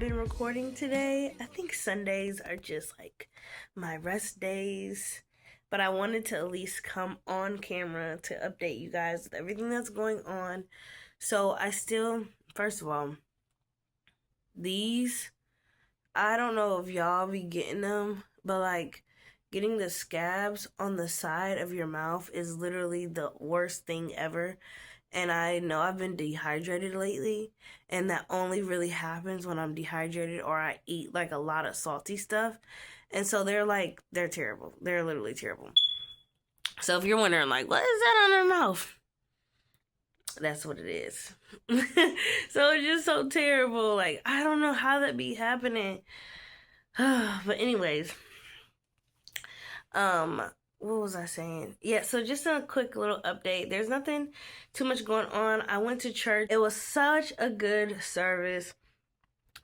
been recording today. I think Sundays are just like my rest days. But I wanted to at least come on camera to update you guys with everything that's going on. So I still, first of all, these, I don't know if y'all be getting them, but like getting the scabs on the side of your mouth is literally the worst thing ever. And I know I've been dehydrated lately, and that only really happens when I'm dehydrated or I eat like a lot of salty stuff. And so they're terrible. They're literally terrible. So if you're wondering, like, what is that on their mouth? That's what it is. So it's just so terrible. Like, I don't know how that be happening. But anyways, um, what was I saying? Yeah, so just a quick little update. There's nothing too much going on. I went to church. It was such a good service.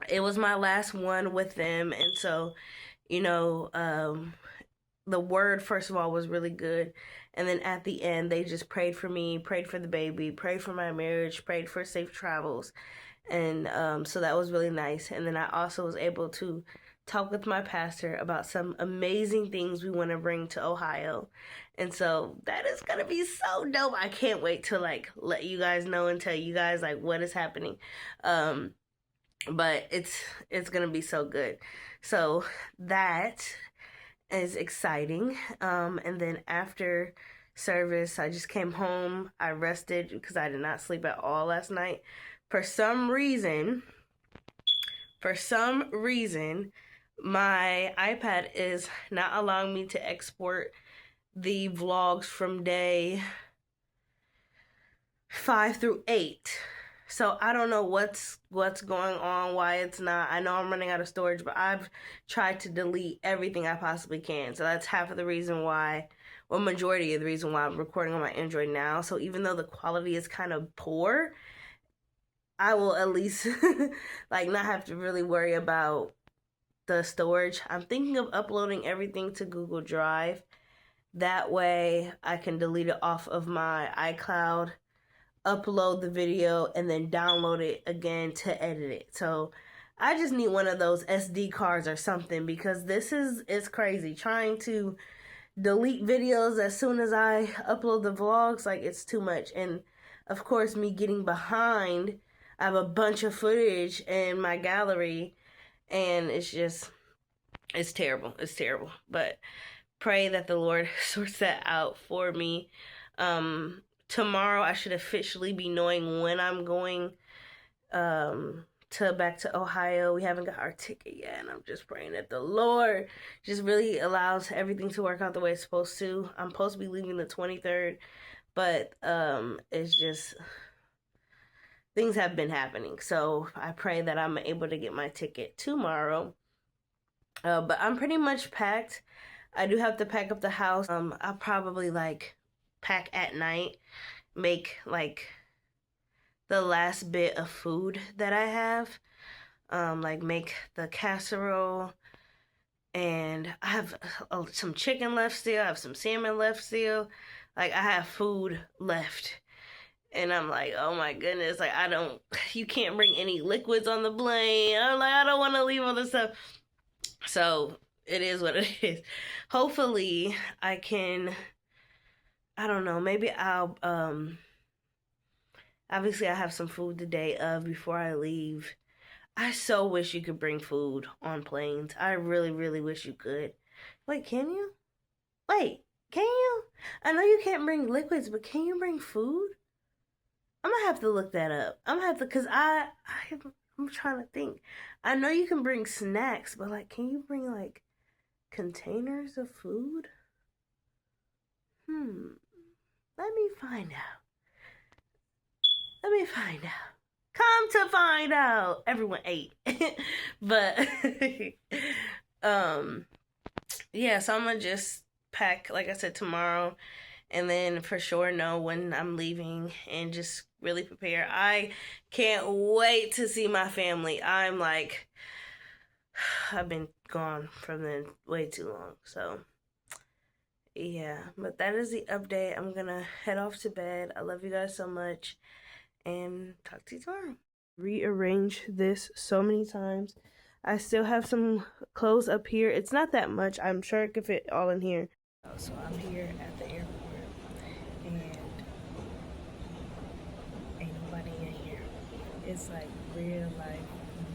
It was my last one with them, and so, you know, the word first of all was really good, and then at the end they just prayed for me, prayed for the baby, prayed for my marriage, prayed for safe travels, and so that was really nice. And then I also was able to talk with my pastor about some amazing things we want to bring to Ohio. And so that is going to be so dope. I can't wait to like let you guys know and tell you guys like what is happening. But it's going to be so good. So that is exciting. And then after service, I just came home. I rested because I did not sleep at all last night. For some reason, my iPad is not allowing me to export the vlogs from day 5 through 8. So I don't know what's going on, why it's not. I know I'm running out of storage, but I've tried to delete everything I possibly can. So that's half of the reason why, well, majority of the reason why I'm recording on my Android now. So even though the quality is kind of poor, I will at least like not have to really worry about the storage. I'm thinking of uploading everything to Google Drive. That way I can delete it off of my iCloud, upload the video, and then download it again to edit it. So I just need one of those SD cards or something, because it's crazy trying to delete videos as soon as I upload the vlogs. Like, it's too much. And of course, me getting behind, I have a bunch of footage in my gallery, and it's terrible. It's terrible. But pray that the Lord sorts that out for me. Tomorrow I should officially be knowing when I'm going back to Ohio. We haven't got our ticket yet, and I'm just praying that the Lord just really allows everything to work out the way it's supposed to. I'm supposed to be leaving the 23rd, but it's just things have been happening. So I pray that I'm able to get my ticket tomorrow. But I'm pretty much packed. I do have to pack up the house. I'll probably like pack at night, make like the last bit of food that I have, like make the casserole, and I have some chicken left still, I have some salmon left still, like I have food left. And I'm like, oh my goodness, like you can't bring any liquids on the plane. I'm like, I don't want to leave all this stuff. So it is what it is. Hopefully I can, I don't know, maybe I'll, obviously I have some food the day of before I leave. I so wish you could bring food on planes. I really, really wish you could. Wait, can you? Wait, can you? I know you can't bring liquids, but can you bring food? I'm gonna have to look that up. I'm gonna have to, cause I'm trying to think. I know you can bring snacks, but like, can you bring like containers of food? Let me find out. Let me find out. Come to find out, everyone ate. But yeah, so I'm gonna just pack, like I said, tomorrow, and then for sure know when I'm leaving and just really prepare. I can't wait to see my family. I'm like, I've been gone from them way too long. So yeah, but that is the update. I'm gonna head off to bed. I love you guys so much, and talk to you tomorrow. Rearrange this so many times. I still have some clothes up here. It's not that much. I'm sure it could fit all in here. So I'm here at the airport and ain't nobody in here. It's like real life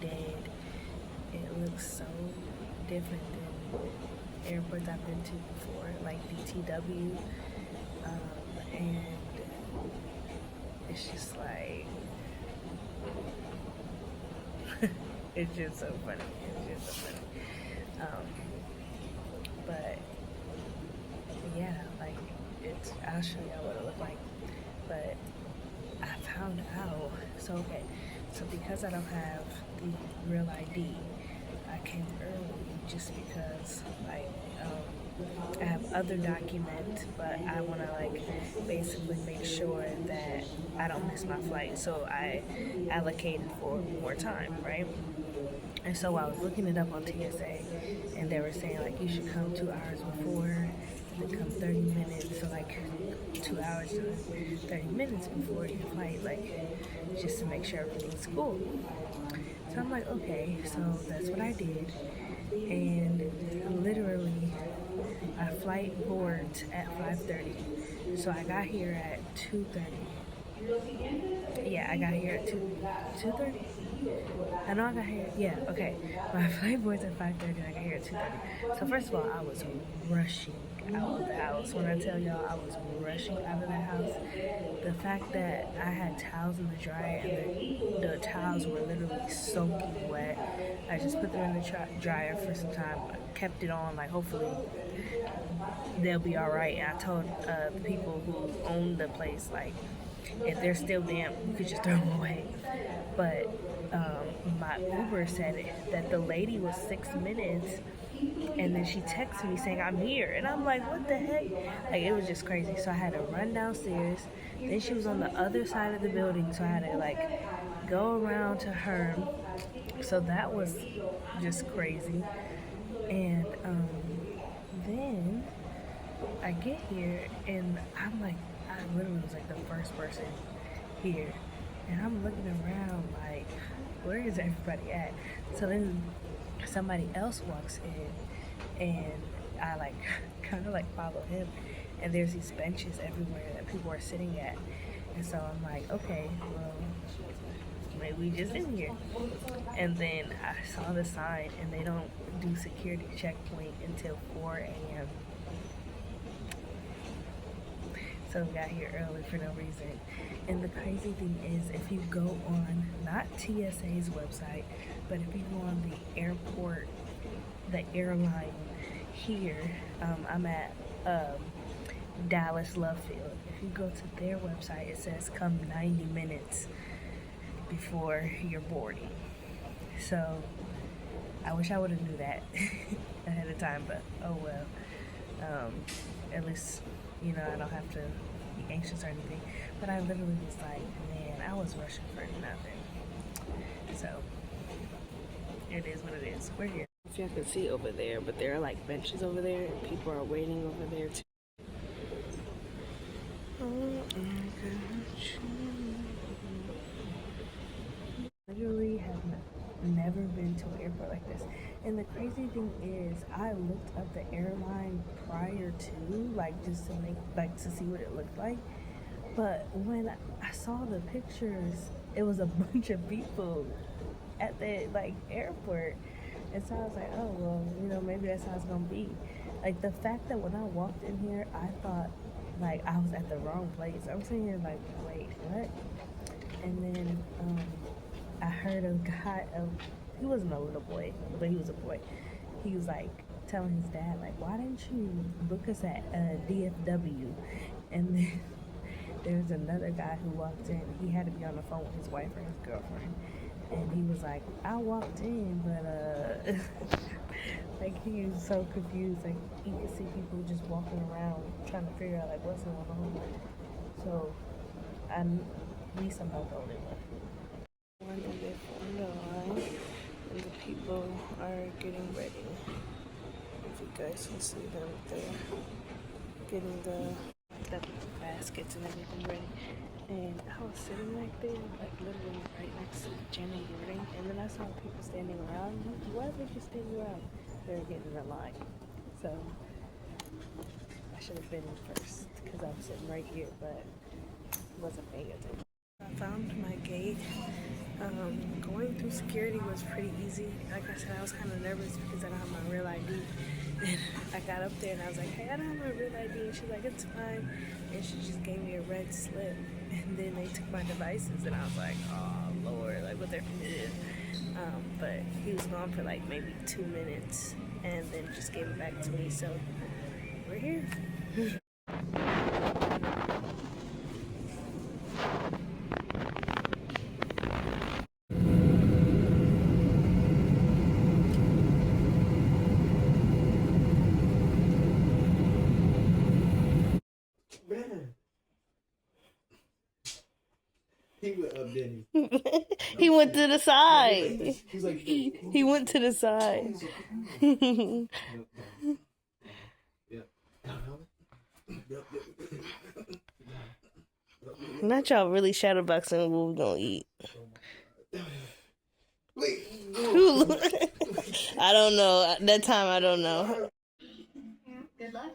dead. It looks so different than airports I've been to before, like DTW, and it's just like it's just so funny. It's just so funny. But yeah, like I'll show y'all what it looked like. But I found out. So okay, so because I don't have the real ID, I came early just because like I have other documents, but I want to like basically make sure that I don't miss my flight. So I allocated for more time, right? And so I was looking it up on TSA, and they were saying like you should come 2 hours before, and then come 30 minutes, so like 2 hours to 30 minutes before your flight, like just to make sure everything's cool. So I'm like, okay, so that's what I did, and literally my flight boards at 5:30, so I got here at 2:30. Yeah, I got here at 2:30. I know I got here. Yeah, okay. My flight board's at 5:30 and I got here at 2:30. So first of all, I was rushing out of the house. When I tell y'all I was rushing out of the house, the fact that I had towels in the dryer and the towels were literally soaking wet, I just put them in the dryer for some time, kept it on, like hopefully they'll be all right. And I told the people who own the place, like, if they're still damp, you could just throw them away. But my Uber said that the lady was 6 minutes, and then she texted me saying I'm here, and I'm like, what the heck? Like, it was just crazy. So I had to run downstairs. Then she was on the other side of the building, so I had to like go around to her. So that was just crazy. And then I get here, and I'm like, I literally was like the first person here, and I'm looking around like, where is everybody at? So then somebody else walks in, and I like kind of like follow him, and there's these benches everywhere that people are sitting at, and so I'm like, okay, well, maybe we just in here. And then I saw the sign, and they don't do security checkpoint until 4 a.m. So we got here early for no reason. And the crazy thing is, if you go on, not TSA's website, but if you go on the airport, the airline here, I'm at Dallas Love Field. If you go to their website, it says come 90 minutes before your boarding. So I wish I would have knew that ahead of time, but oh well. At least, you know, I don't have to be anxious or anything. But I literally was like, man, I was rushing for nothing. So it is what it is. We're here. If y'all can see over there, but there are like benches over there, and people are waiting over there too. Literally have never been to an airport like this. And the crazy thing is, I looked up the airline prior to, like, just to make, like, to see what it looked like. But when I saw the pictures, it was a bunch of people at the, like, airport. And so I was like, oh, well, you know, maybe that's how it's gonna be. Like, the fact that when I walked in here, I thought, like, I was at the wrong place. I'm sitting here like, wait, what? And then, I heard a guy, he wasn't a little boy, but he was a boy. He was like telling his dad, like, why didn't you book us at DFW? And then there was another guy who walked in. He had to be on the phone with his wife or his girlfriend. And he was like, I walked in, but like, he was so confused. Like, you could see people just walking around trying to figure out like what's going on. So at least I'm not the only one. And they formed a line, and the people are getting ready. If you guys can see them, they're getting the fast baskets and everything ready. And I was sitting right there, like literally right next to Jen and Boarding, and then I saw people standing around. Why are they just standing around? They were getting in a line. So I should have been in first because I was sitting right here, but wasn't paying attention. I found my gate. Going through security was pretty easy. Like I said, I was kind of nervous because I don't have my real ID. And I got up there and I was like, hey, I don't have my real ID. And she's like, it's fine. And she just gave me a red slip. And then they took my devices and I was like, oh, Lord, like what they're but he was gone for like maybe 2 minutes and then just gave it back to me. So we're here. He went up, didn't he? He went to the side. He went to the side. Not y'all really shadowboxing what we gonna eat. I don't know. At that time, I don't know. Good luck.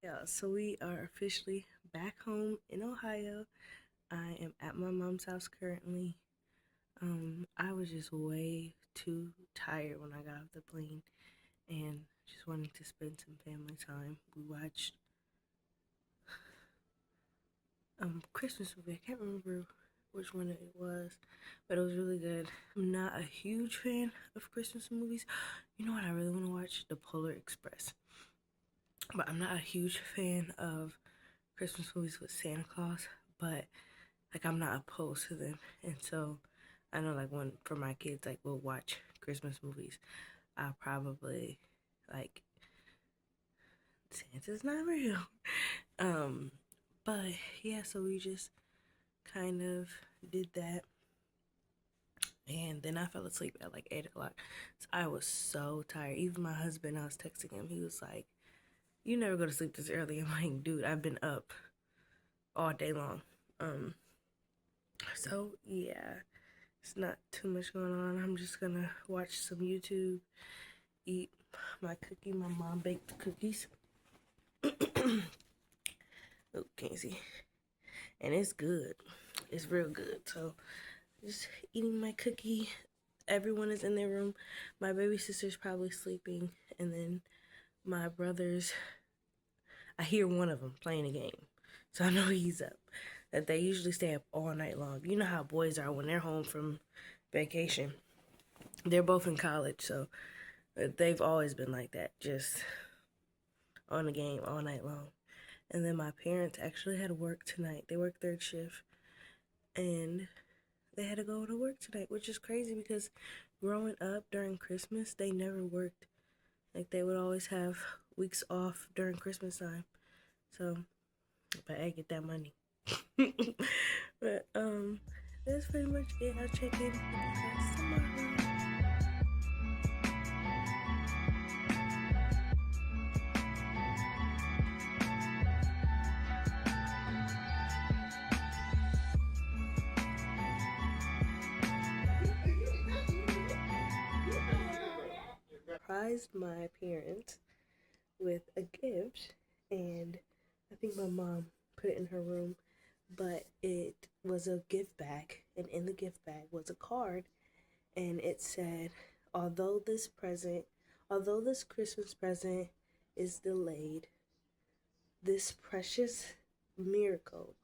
Yeah, so we are officially back home in Ohio. I am at my mom's house currently. I was just way too tired when I got off the plane and just wanted to spend some family time. We watched Christmas movie. I can't remember which one it was, but it was really good. I'm not a huge fan of Christmas movies. You know what I really want to watch? The Polar Express. But I'm not a huge fan of Christmas movies with Santa Claus, but like I'm not opposed to them. And so I know like when for my kids, like we'll watch Christmas movies. I'll probably like Santa's not real. But yeah, so we just kind of did that. And then I fell asleep at like 8 o'clock. So I was so tired. Even my husband, I was texting him. He was like, you never go to sleep this early. I'm like, dude, I've been up all day long. So yeah, it's not too much going on. I'm just gonna watch some YouTube, eat my cookie. My mom baked the cookies. Oh, can't see. And it's good. It's real good. So just eating my cookie. Everyone is in their room. My baby sister's probably sleeping, and then my brothers, I hear one of them playing a game, so I know he's up. That they usually stay up all night long. You know how boys are when they're home from vacation. They're both in college, so they've always been like that, just on the game all night long. And then my parents actually had to work tonight. They worked third shift, and they had to go to work tonight, which is crazy because growing up during Christmas, they never worked. Like, they would always have weeks off during Christmas time. So, but I get that money. But, that's pretty much it. I'll check in with you guys tomorrow. Surprised my parents with a gift, and I think my mom put it in her room, but it was a gift bag, and in the gift bag was a card, and it said, although this Christmas present is delayed, this precious miracle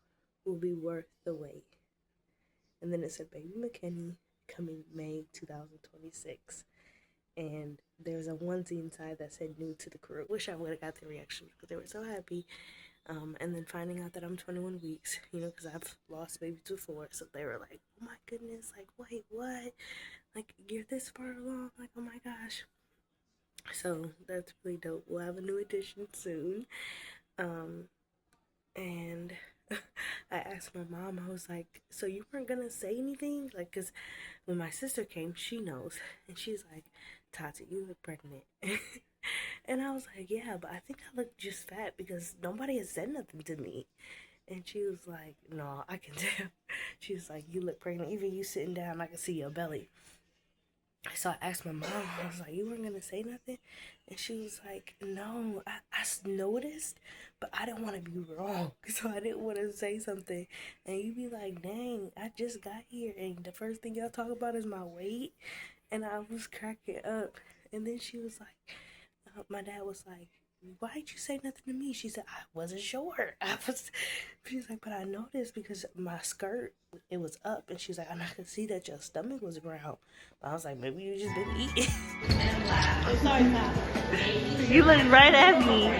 will be worth the wait. And then it said, Baby McKinney, coming May 2026. And there's a onesie inside that said new to the crew. Wish I would have got the reaction because they were so happy. And then finding out that I'm 21 weeks, you know, because I've lost babies before. So they were like, oh my goodness, like, wait, what? Like, you're this far along? Like, oh my gosh. So that's really dope. We'll have a new edition soon. And I asked my mom, I was like, so you weren't gonna say anything? Like, because when my sister came, she knows. And she's like, Tati, you look pregnant. And I was like, yeah, but I think I look just fat because nobody has said nothing to me. And she was like, no, I can tell. She was like, you look pregnant. Even you sitting down, I can see your belly. So I asked my mom, I was like, you weren't going to say nothing? And she was like, no, I noticed, but I didn't want to be wrong. So I didn't want to say something. And you be like, dang, I just got here. And the first thing y'all talk about is my weight. And I was cracking up. And then she was like, my dad was like, why did you say nothing to me? She said, I wasn't sure. She's like, but I noticed because my skirt, it was up. And she's like, and I could see that your stomach was round. But I was like, maybe you just been eating. I'm sorry, Pat. You looked right at me.